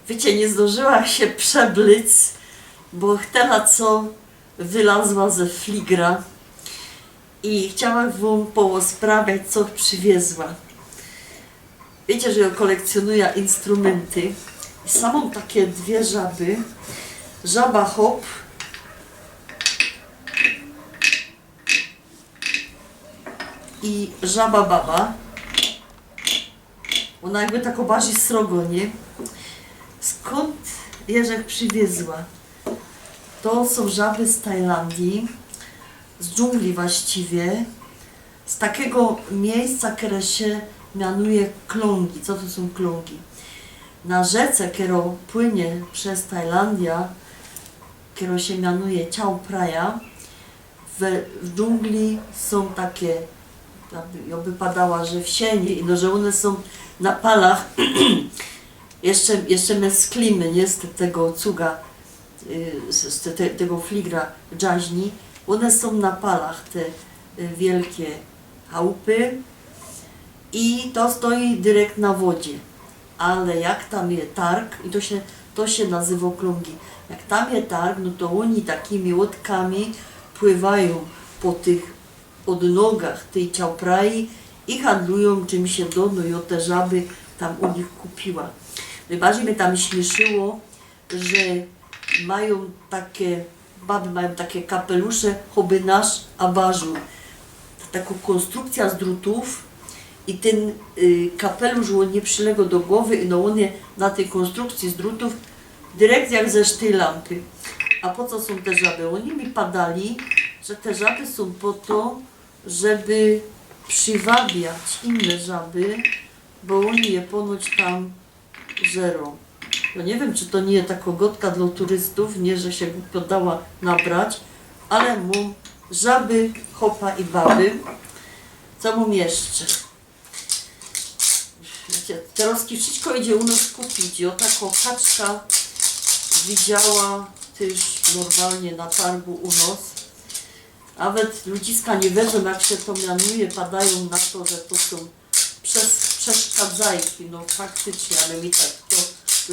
Wiecie, nie zdążyła się przeblic, bo chwila co wylazła ze fligra i chciała wam posprawiać, co przywiezła. Wiecie, że ja kolekcjonuję instrumenty i samą takie dwie żaby. Żaba hop i żaba baba. Ona jakby tak bardziej srogo, nie? Skąd Jerzek przywiezła? To są żaby z Tajlandii, z dżungli właściwie, z takiego miejsca, które się mianuje Klongi. Co to są Klongi? Na rzece, która płynie przez Tajlandię, która się mianuje Chao Phraya, w dżungli są takie, ja by padała, że wsienie i no, że one są na palach jeszcze mesklimy, nie, z tego cuga, tego fligra dżaźni, one są na palach, te wielkie chałupy i to stoi dyrekt na wodzie, ale jak tam je targ, i to się nazywa klongi, jak tam je targ, no to oni takimi łódkami pływają po tych odnogach tej Chao Phryi i handlują czym się do, no i te żaby tam u nich kupiła. Najbardziej mnie tam śmieszyło, że mają takie, baby mają takie kapelusze, choby nasz abażur. Taką konstrukcja z drutów i ten kapelusz on nie przylega do głowy i no on je na tej konstrukcji z drutów dyrekt jak ze sztej lampy. A po co są te żaby? Oni mi padali, że te żaby są po to, żeby przywabiać inne żaby, bo oni je ponoć tam żerą. No nie wiem, czy to nie jest taka gotka dla turystów, nie, że się głupio dała nabrać, ale mam żaby, hopa i baby. Co mam jeszcze? Wiecie, teraz wszystko idzie u nas kupić. I o taką kaczka widziała też normalnie na targu u nas. Nawet ludziska nie wierzą, jak się to mianuje, padają na to, że to są przeszkadzajki. No faktycznie, ale mi tak to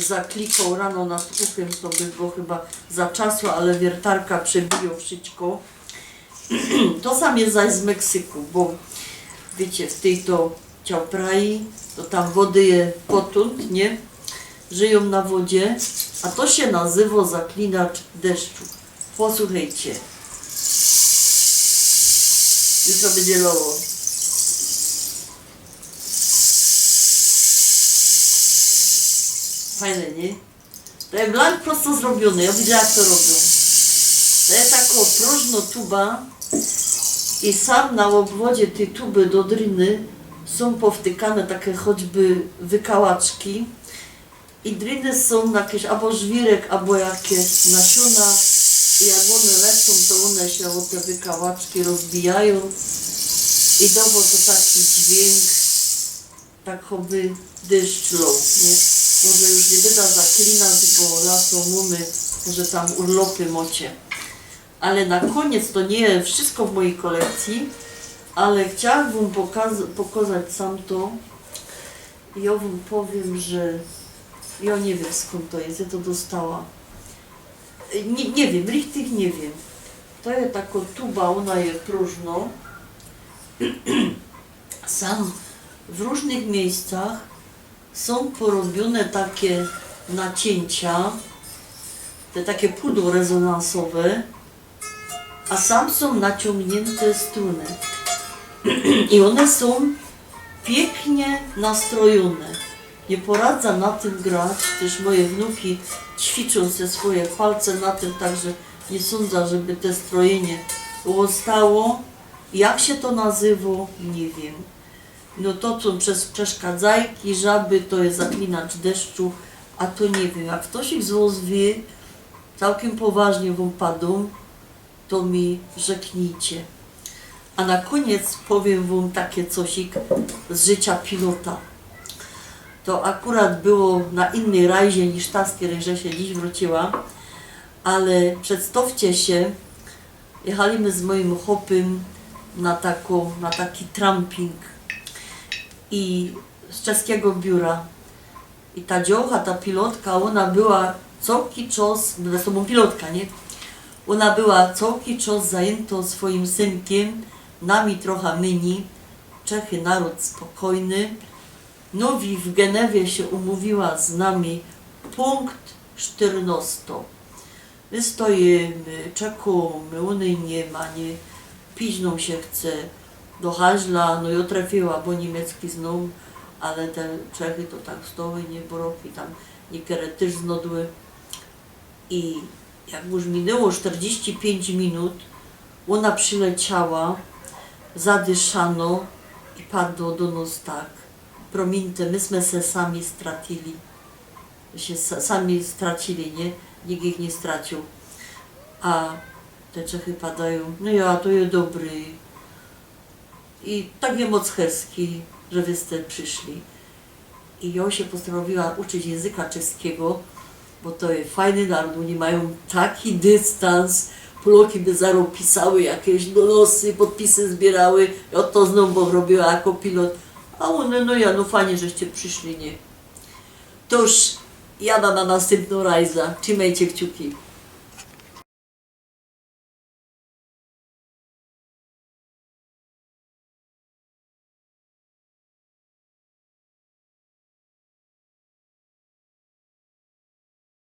zaklikał rano nad uchem, to by go chyba zaczasło, ale wiertarka przebiją wszystko. To sam jest zaś z Meksyku, bo wiecie, w tej to Chao Phryi, to tam wody je potąd, nie? Żyją na wodzie, a to się nazywa zaklinacz deszczu. Posłuchajcie. Jutro będzie loło. Fajne, nie? To jest blank prosto zrobiony, ja widziałam jak to robią. To jest taka próżna tuba i sam na obwodzie tej tuby do driny są powtykane takie choćby wykałaczki i driny są jakieś albo żwirek, albo jakieś nasiona i jak one lecą, to one się o te wykałaczki rozbijają i dowodzą taki dźwięk, tak choby deszcz lał, nie? Może już nie będę zaklinać, bo lato mamy, może tam urlopy mocie. Ale na koniec to nie wszystko w mojej kolekcji, ale chciałabym pokazać sam to. I ja wam powiem, że ja nie wiem skąd to jest, ja to dostała. Nie wiem, richtig nie wiem. To jest taka tuba, ona jest próżno. Sam w różnych miejscach są porobione takie nacięcia, te takie pudło rezonansowe, a sam są naciągnięte struny. I one są pięknie nastrojone. Nie poradza na tym grać, też moje wnuki ćwiczą ze swoje palce na tym, także nie sądzę, żeby te strojenie zostało. Jak się to nazywa, nie wiem. No to są przeszkadzajki, żaby, to jest zaklinacz deszczu, a to nie wiem. Jak ktoś ich z was wie, całkiem poważnie wam padą, to mi rzeknijcie. A na koniec powiem wam takie cosik z życia pilota. To akurat było na innej rajzie niż ta, z której się dziś wróciła, ale przedstawcie się, jechaliśmy z moim chłopem na taki tramping i z czeskiego biura I ta dziołcha, ta pilotka, ona była całki czas, ze sobą pilotka, nie? Ona była całki czas zajęta swoim synkiem, nami trochę myni, Czechy naród spokojny. No i w Genewie się umówiła z nami punkt 14. My stoimy, czekamy, unej nie ma, nie, piźną się chce do Haźla, no i trafiła, bo niemiecki znał, ale te Czechy to tak stoły, nie, boroki tam niektóre też znodły. I jak już minęło 45 minut, ona przyleciała, zadyszano i padło do nas tak, promięte, myśmy se sami stracili, sami stracili, nie? Nikt ich nie stracił. A te Czechy padają, no ja, to jest dobry. I takie mocherskie, że wyście przyszli. I ja się postanowiła uczyć języka czeskiego, bo to jest fajny naród, oni mają taki dystans, Poloki by zaraz pisały jakieś donosy, podpisy zbierały, ja to znowu robiła jako pilot, a one, no ja, no fajnie, żeście przyszli, nie. To już jada na następną rajza, trzymajcie kciuki.